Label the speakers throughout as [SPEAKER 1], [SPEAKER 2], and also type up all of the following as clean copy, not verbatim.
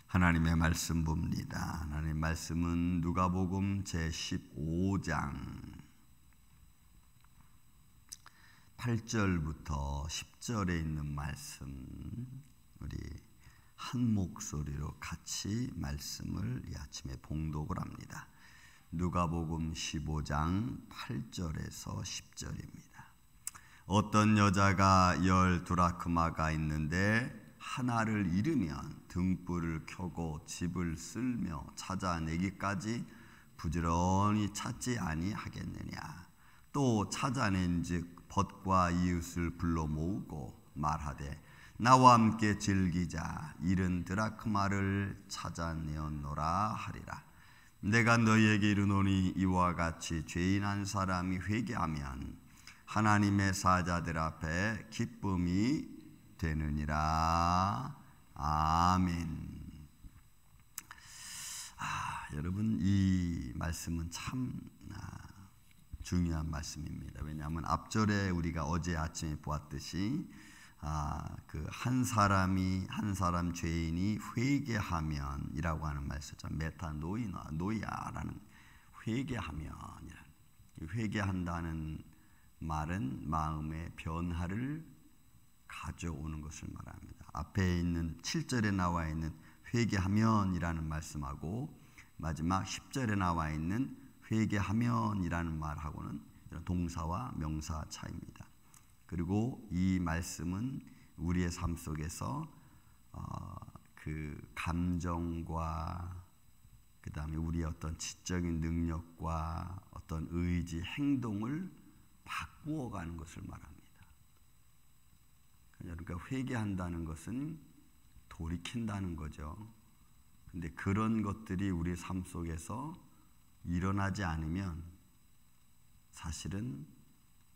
[SPEAKER 1] 하나님의 말씀 봅니다. 하나님의 말씀은 누가복음 제15장 8절부터 10절에 있는 말씀, 우리 한 목소리로 같이 말씀을 이 아침에 봉독을 합니다. 누가복음 15장 8절에서 10절입니다. 어떤 여자가 12드라크마가 있는데 하나를 잃으면 등불을 켜고 집을 쓸며 찾아내기까지 부지런히 찾지 아니하겠느냐. 또 찾아낸즉 벗과 이웃을 불러 모으고 말하되 나와 함께 즐기자. 잃은 드라크마를 찾아내었노라 하리라. 내가 너희에게 이르노니 이와 같이 죄인 한 사람이 회개하면 하나님의 사자들 앞에 기쁨이 되느니라. 아멘. 여러분, 이 말씀은 참 중요한 말씀입니다. 왜냐하면 앞절에 우리가 어제 아침에 보았듯이 그 한 사람 죄인이 회개하면이라고 하는 말씀이죠. 메타노이아라는 회개하면이라는, 회개한다는 말은 마음의 변화를 가져오는 것을 말합니다. 앞에 있는 7절에 나와 있는 회개하면이라는 말씀하고 마지막 10절에 나와 있는 회개하면이라는 말하고는 동사와 명사 차이입니다. 그리고 이 말씀은 우리의 삶 속에서 그 감정과 그 다음에 우리의 어떤 지적인 능력과 어떤 의지, 행동을 바꾸어가는 것을 말합니다. 그러니까 회개한다는 것은 돌이킨다는 거죠. 근데 그런 것들이 우리 삶 속에서 일어나지 않으면 사실은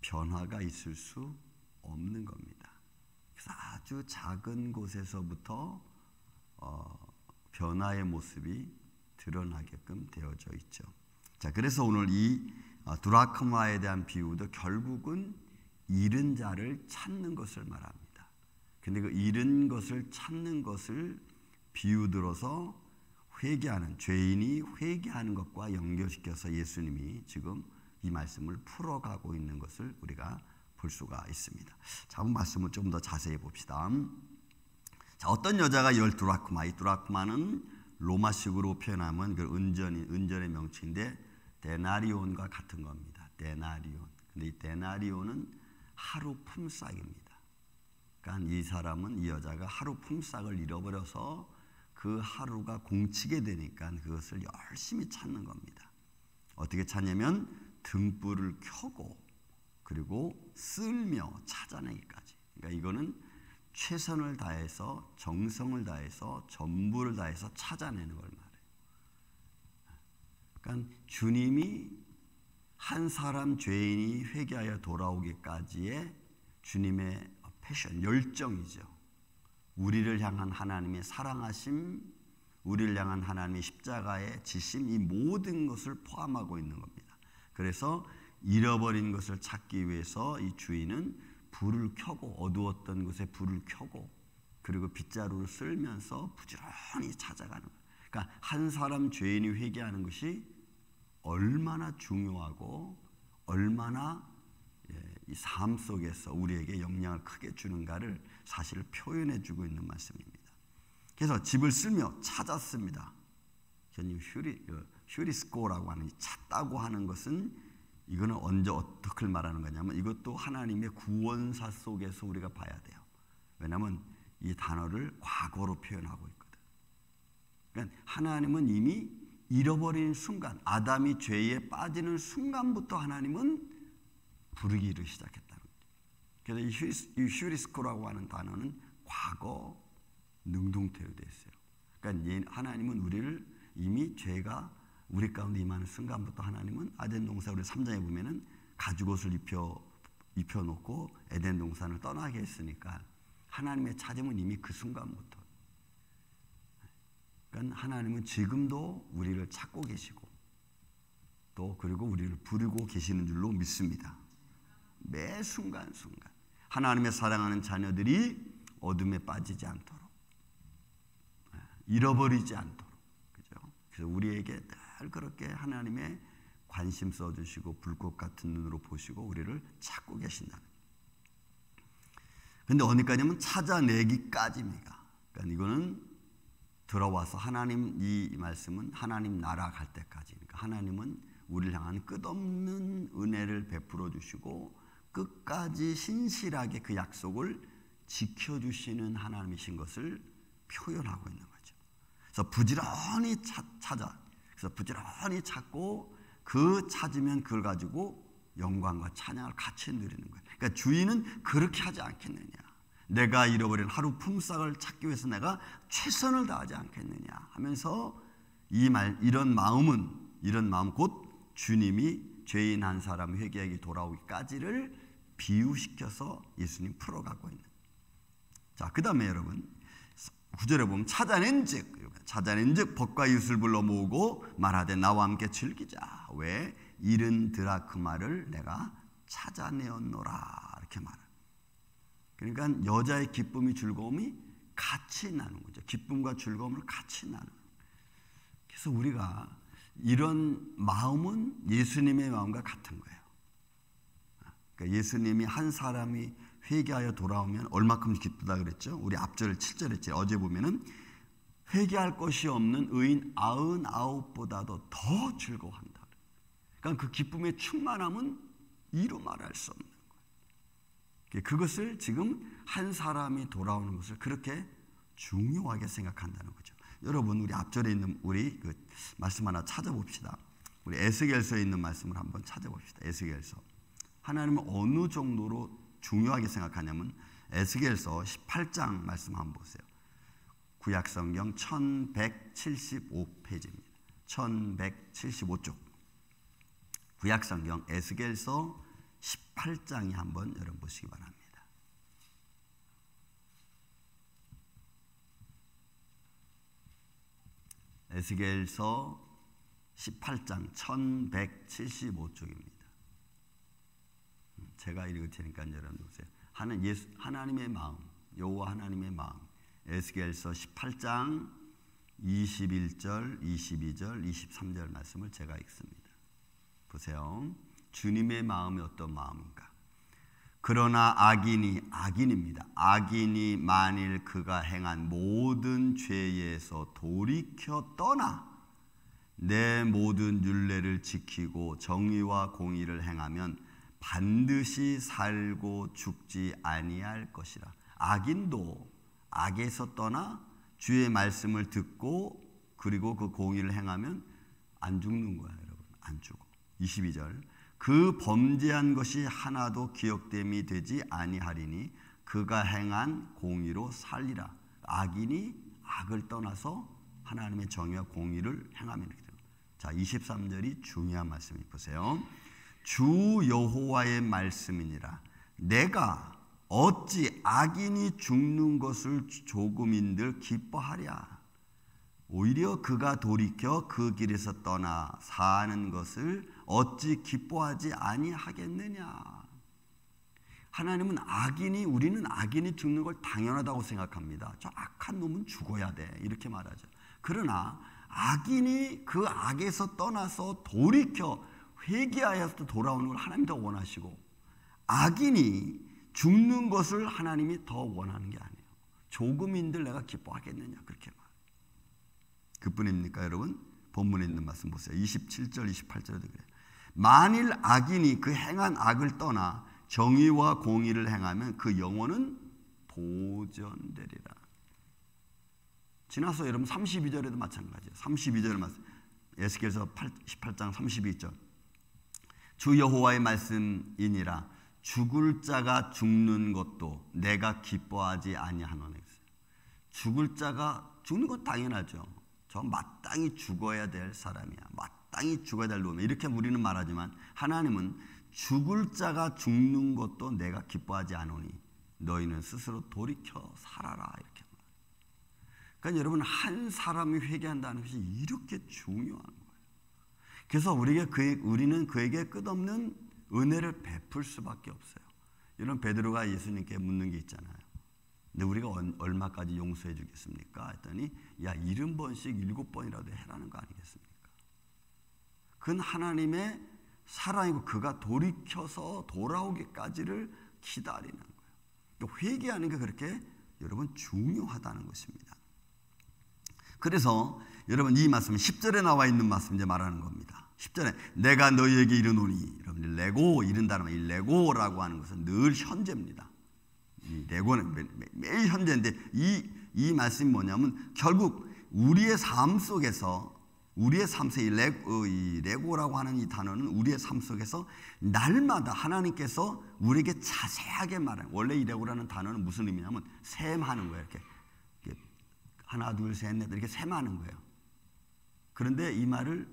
[SPEAKER 1] 변화가 있을 수 없는 겁니다. 그래서 아주 작은 곳에서부터 변화의 모습이 드러나게끔 되어져 있죠. 자, 그래서 오늘 이 드라크마에 대한 비유도 결국은 잃은 자를 찾는 것을 말합니다. 근데 그 잃은 것을 찾는 것을 비유 들어서 회개하는, 죄인이 회개하는 것과 연결시켜서 예수님이 지금 이 말씀을 풀어가고 있는 것을 우리가 볼 수가 있습니다. 자, 말씀을 좀 더 자세히 봅시다. 자, 어떤 여자가 12드라크마, 이 드라크마는 로마식으로 표현하면 그 은전의 명칭인데 데나리온과 같은 겁니다. 데나리온. 근데 이 데나리온은 하루 품삯입니다. 그러니까 이 여자가 하루 품삯을 잃어버려서 그 하루가 공치게 되니까 그것을 열심히 찾는 겁니다. 어떻게 찾냐면 등불을 켜고 그리고 쓸며 찾아내기까지. 그러니까 이거는 최선을 다해서, 정성을 다해서, 전부를 다해서 찾아내는 걸 말해요. 그러니까 주님이 한 사람 죄인이 회개하여 돌아오기까지의 주님의 패션, 열정이죠. 우리를 향한 하나님의 사랑하심, 우리를 향한 하나님의 십자가의 지심, 이 모든 것을 포함하고 있는 겁니다. 그래서 잃어버린 것을 찾기 위해서 이 주인은 불을 켜고, 어두웠던 곳에 불을 켜고 그리고 빗자루를 쓸면서 부지런히 찾아가는 거예요. 그러니까 한 사람 죄인이 회개하는 것이 얼마나 중요하고 얼마나 이 삶 속에서 우리에게 영향을 크게 주는가를 사실 표현해 주고 있는 말씀입니다. 그래서 집을 쓸며 찾았습니다. 현님 휴리스코라고 하는, 찾다고 하는 것은 이거는 언제 어떻게 말하는 거냐면 이것도 하나님의 구원사 속에서 우리가 봐야 돼요. 왜냐하면 이 단어를 과거로 표현하고 있거든. 그러니까 하나님은 이미 잃어버린 순간, 아담이 죄에 빠지는 순간부터 하나님은 부르기를 시작했다는 거죠. 그래서 이 휴리스코라고 하는 단어는 과거 능동태로 되어 있어요. 그러니까 하나님은 우리를 이미 죄가 우리 가운데 임하는 순간부터 하나님은 에덴 동산 우리 3장에 보면은 가죽옷을 입혀놓고 에덴 동산을 떠나게 했으니까 하나님의 찾음은 이미 그 순간부터. 그러니까 하나님은 지금도 우리를 찾고 계시고 또 그리고 우리를 부르고 계시는 줄로 믿습니다. 매 순간순간 하나님의 사랑하는 자녀들이 어둠에 빠지지 않도록 잃어버리지 않도록. 그죠? 그래서 우리에게 늘 그렇게 하나님의 관심 써주시고 불꽃 같은 눈으로 보시고 우리를 찾고 계신다. 근데 어디까지면 찾아내기까지입니다. 그러니까 이거는 들어와서 하나님, 이 말씀은 하나님 나라 갈 때까지. 그러니까 하나님은 우리를 향한 끝없는 은혜를 베풀어 주시고 끝까지 신실하게 그 약속을 지켜주시는 하나님이신 것을 표현하고 있는 거죠. 그래서 부지런히 찾아. 그래서 부지런히 찾고 그 찾으면 그걸 가지고 영광과 찬양을 같이 누리는 거예요. 그러니까 주인은 그렇게 하지 않겠느냐. 내가 잃어버린 하루 품삯을 찾기 위해서 내가 최선을 다하지 않겠느냐 하면서 이런 마음 곧 주님이 죄인 한 사람 회개하기 돌아오기까지를 비유시켜서 예수님 풀어가고 있는. 자, 그 다음에 여러분 9절에 보면 찾아낸즉 법과 이웃을 불러 모으고 말하되 나와 함께 즐기자. 왜? 잃은 드라크마를 내가 찾아내었노라. 이렇게 말합니다. 그러니까 여자의 기쁨이 즐거움이 같이 나누는 거죠. 기쁨과 즐거움을 같이 나누는 거예요. 그래서 우리가 이런 마음은 예수님의 마음과 같은 거예요. 그러니까 예수님이 한 사람이 회개하여 돌아오면 얼마큼 기쁘다 그랬죠? 우리 앞절 7절 했죠. 어제 보면은 회개할 것이 없는 의인 99보다도 더 즐거워한다. 그러니까 그 기쁨의 충만함은 이루 말할 수 없는 거예요. 그것을 지금 한 사람이 돌아오는 것을 그렇게 중요하게 생각한다는 거죠. 여러분 우리 앞절에 있는 우리 그 말씀 하나 찾아봅시다. 우리 에스겔서에 있는 말씀을 한번 찾아봅시다. 에스겔서. 하나님은 어느 정도로 중요하게 생각하냐면 에스겔서 18장 말씀 한번 보세요. 구약성경 1175페이지입니다. 1175쪽. 구약성경 에스겔서 18장이 한번 여러분 보시기 바랍니다. 에스겔서 18장 1175쪽입니다. 제가 읽을 테니까 여러분 보세요. 하나님의 마음, 여호와 하나님의 마음. 에스겔서 18장 21절, 22절, 23절 말씀을 제가 읽습니다. 보세요. 주님의 마음이 어떤 마음인가? 그러나 악인입니다. 악인이 만일 그가 행한 모든 죄에서 돌이켜 떠나 내 모든 율례를 지키고 정의와 공의를 행하면 반드시 살고 죽지 아니할 것이라. 악인도 악에서 떠나 주의 말씀을 듣고 그리고 그 공의를 행하면 안 죽는 거야, 여러분. 안 죽어. 22절. 그 범죄한 것이 하나도 기억됨이 되지 아니하리니 그가 행한 공의로 살리라. 악인이 악을 떠나서 하나님의 정의와 공의를 행하면 이렇게 됩니다. 자, 23절이 중요한 말씀이 보세요. 주 여호와의 말씀이니라. 내가 어찌 악인이 죽는 것을 조금인들 기뻐하랴. 오히려 그가 돌이켜 그 길에서 떠나 사는 것을 어찌 기뻐하지 아니하겠느냐. 하나님은 우리는 악인이 죽는 걸 당연하다고 생각합니다. 저 악한 놈은 죽어야 돼 이렇게 말하죠. 그러나 악인이 그 악에서 떠나서 돌이켜 회개하여서 돌아오는 걸 하나님이 더 원하시고 악인이 죽는 것을 하나님이 더 원하는 게 아니에요. 조금인들 내가 기뻐하겠느냐 그렇게 말해요. 그뿐입니까 여러분? 본문에 있는 말씀 보세요. 27절 28절에도 그래요. 만일 악인이 그 행한 악을 떠나 정의와 공의를 행하면 그 영혼은 보전되리라. 지나서 여러분 32절에도 마찬가지예요. 32절 말씀. 에스겔서 18장 32절. 주 여호와의 말씀이니라. 죽을 자가 죽는 것도 내가 기뻐하지 아니하노니. 죽을 자가 죽는 것 당연하죠. 저 마땅히 죽어야 될 사람이야. 마땅히 죽어야 될 놈이야. 이렇게 우리는 말하지만 하나님은 죽을 자가 죽는 것도 내가 기뻐하지 않으니 너희는 스스로 돌이켜 살아라 이렇게 말해요. 그러니까 여러분 한 사람이 회개한다는 것이 이렇게 중요한 거예요. 그래서 우리는 그에게 끝없는 은혜를 베풀 수밖에 없어요. 이런 베드로가 예수님께 묻는 게 있잖아요. 근데 우리가 얼마까지 용서해 주겠습니까? 했더니 야 70번씩 7번이라도 해라는 거 아니겠습니까? 그건 하나님의 사랑이고 그가 돌이켜서 돌아오기까지를 기다리는 거예요. 그러니까 회개하는 게 그렇게 여러분 중요하다는 것입니다. 그래서 여러분 이 말씀은 10절에 나와 있는 말씀 이제 말하는 겁니다. 10절에 내가 너희에게 이르노니, 여러분 레고 이른다는 말, 이 레고라고 하는 것은 늘 현재입니다. 이 레고는 매일 현재인데 이 말씀이 뭐냐면 결국 우리의 삶 속에서 이 레고라고 하는 이 단어는 우리의 삶 속에서 날마다 하나님께서 우리에게 자세하게 말해요. 원래 이 레고라는 단어는 무슨 의미냐면 셈하는 거예요. 이렇게 하나 둘 셋 넷 이렇게 셈하는 거예요. 그런데 이 말을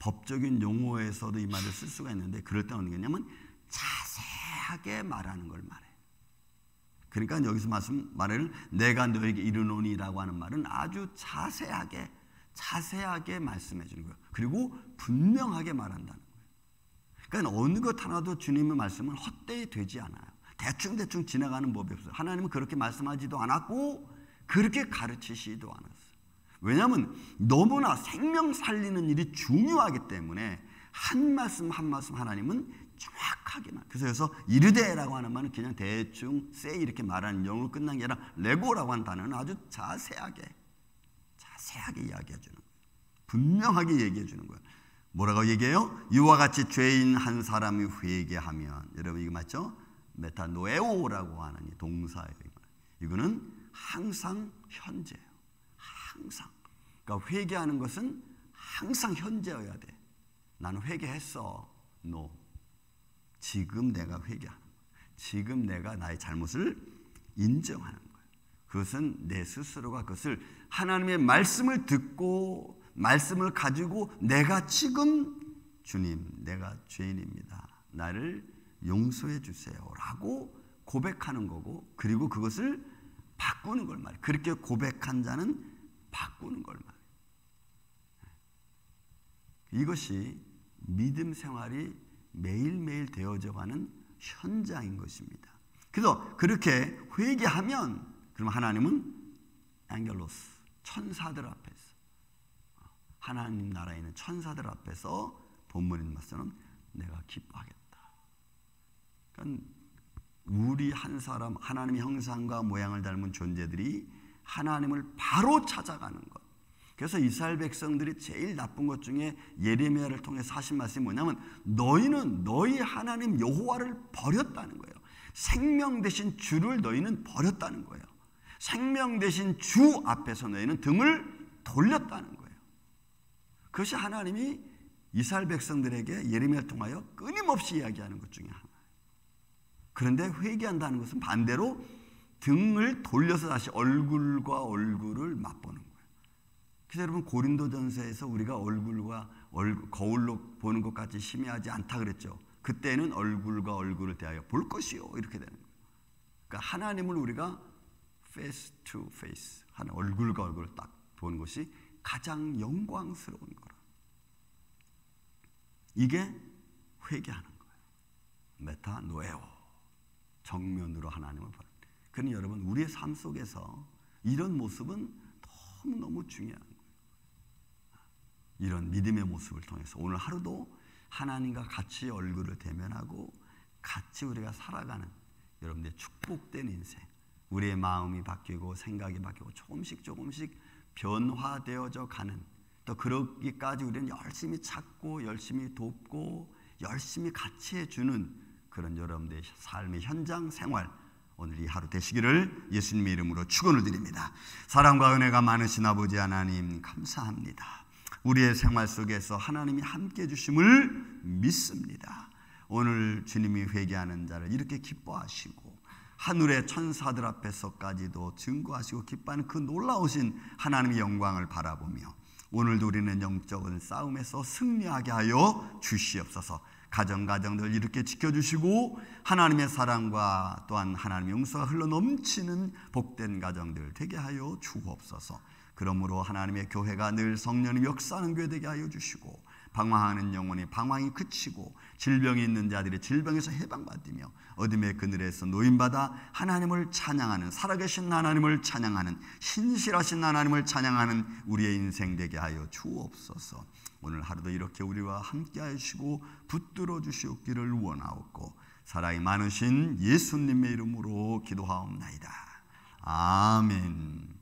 [SPEAKER 1] 법적인 용어에서도 이 말을 쓸 수가 있는데 그럴 때는 어떻게 하냐면 자세하게 말하는 걸 말해요. 그러니까 여기서 말을 내가 너에게 이르노니라고 하는 말은 아주 자세하게 말씀해 주는 거예요. 그리고 분명하게 말한다는 거예요. 그러니까 어느 것 하나도 주님의 말씀은 헛되이 되지 않아요. 대충 지나가는 법이 없어요. 하나님은 그렇게 말씀하지도 않았고 그렇게 가르치시지도 않았어요. 왜냐하면 너무나 생명 살리는 일이 중요하기 때문에 한 말씀 한 말씀 하나님은 정확하게만. 그래서 이르되라고 하는 말은 그냥 대충 say 이렇게 말하는 영어로 끝난 게 아니라 레고라고 하는 단어는 아주 자세하게 이야기해 주는 거예요. 분명하게 얘기해 주는 거예요. 뭐라고 얘기해요? 이와 같이 죄인 한 사람이 회개하면, 여러분 이거 맞죠? 메타노에오라고 하는 이 동사예요. 이거는 항상 현재예요. 항상. 그러니까 회개하는 것은 항상 현재여야 돼. 나는 회개했어. No. 지금 내가 회개하는 거예요. 지금 내가 나의 잘못을 인정하는 거예요. 그것은 내 스스로가 그것을 하나님의 말씀을 듣고 말씀을 가지고 내가 지금 주님 내가 죄인입니다. 나를 용서해 주세요 라고 고백하는 거고, 그리고 그것을 바꾸는 걸 말이에요. 그렇게 고백한 자는 바꾸는 걸 말이에요. 이것이 믿음 생활이 매일매일 되어져가는 현장인 것입니다. 그래서 그렇게 회개하면 그럼 하나님은 앵겔로스 천사들 앞에서, 하나님 나라에 있는 천사들 앞에서 본문인 것처럼 내가 기뻐하겠다. 그러니까 우리 한 사람 하나님의 형상과 모양을 닮은 존재들이 하나님을 바로 찾아가는 것. 그래서 이스라엘 백성들이 제일 나쁜 것 중에 예레미야를 통해서 하신 말씀이 뭐냐면 너희는 너희 하나님 여호와를 버렸다는 거예요. 생명 되신 주를 너희는 버렸다는 거예요. 생명 되신 주 앞에서 너희는 등을 돌렸다는 거예요. 그것이 하나님이 이스라엘 백성들에게 예레미야를 통하여 끊임없이 이야기하는 것 중에 하나예요. 그런데 회개한다는 것은 반대로 등을 돌려서 다시 얼굴과 얼굴을 맛보는 거예요. 그래서 여러분 고린도전서에서 우리가 얼굴과 거울로 보는 것까지 심의하지 않다 그랬죠. 그때는 얼굴과 얼굴을 대하여 볼 것이요 이렇게 되는 거예요. 그러니까 하나님을 우리가 face to face 하는 얼굴과 얼굴을 딱 보는 것이 가장 영광스러운 거라. 이게 회개하는 거예요. 메타노에오, 정면으로 하나님을 보는. 그러니 여러분 우리의 삶 속에서 이런 모습은 너무너무 중요한 거예요. 이런 믿음의 모습을 통해서 오늘 하루도 하나님과 같이 얼굴을 대면하고 같이 우리가 살아가는 여러분들의 축복된 인생, 우리의 마음이 바뀌고 생각이 바뀌고 조금씩 변화되어져 가는, 또 그러기까지 우리는 열심히 찾고 열심히 돕고 열심히 같이 해주는 그런 여러분들의 삶의 현장 생활, 오늘 이 하루 되시기를 예수님의 이름으로 축원을 드립니다. 사랑과 은혜가 많으신 아버지 하나님 감사합니다. 우리의 생활 속에서 하나님이 함께 해주심을 믿습니다. 오늘 주님이 회개하는 자를 이렇게 기뻐하시고 하늘의 천사들 앞에서까지도 증거하시고 기뻐하는 그 놀라우신 하나님의 영광을 바라보며 오늘도 우리는 영적인 싸움에서 승리하게 하여 주시옵소서. 가정들 이렇게 지켜주시고 하나님의 사랑과 또한 하나님의 용서가 흘러넘치는 복된 가정들 되게 하여 주옵소서. 그러므로 하나님의 교회가 늘 성령이 역사하는 교회 되게 하여 주시고 방황하는 영혼이 방황이 그치고 질병이 있는 자들이 질병에서 해방받으며 어둠의 그늘에서 노임받아 하나님을 찬양하는, 살아계신 하나님을 찬양하는, 신실하신 하나님을 찬양하는 우리의 인생 되게 하여 주옵소서. 오늘 하루도 이렇게 우리와 함께 하시고 붙들어 주시옵기를 원하옵고 사랑이 많으신 예수님의 이름으로 기도하옵나이다. 아멘.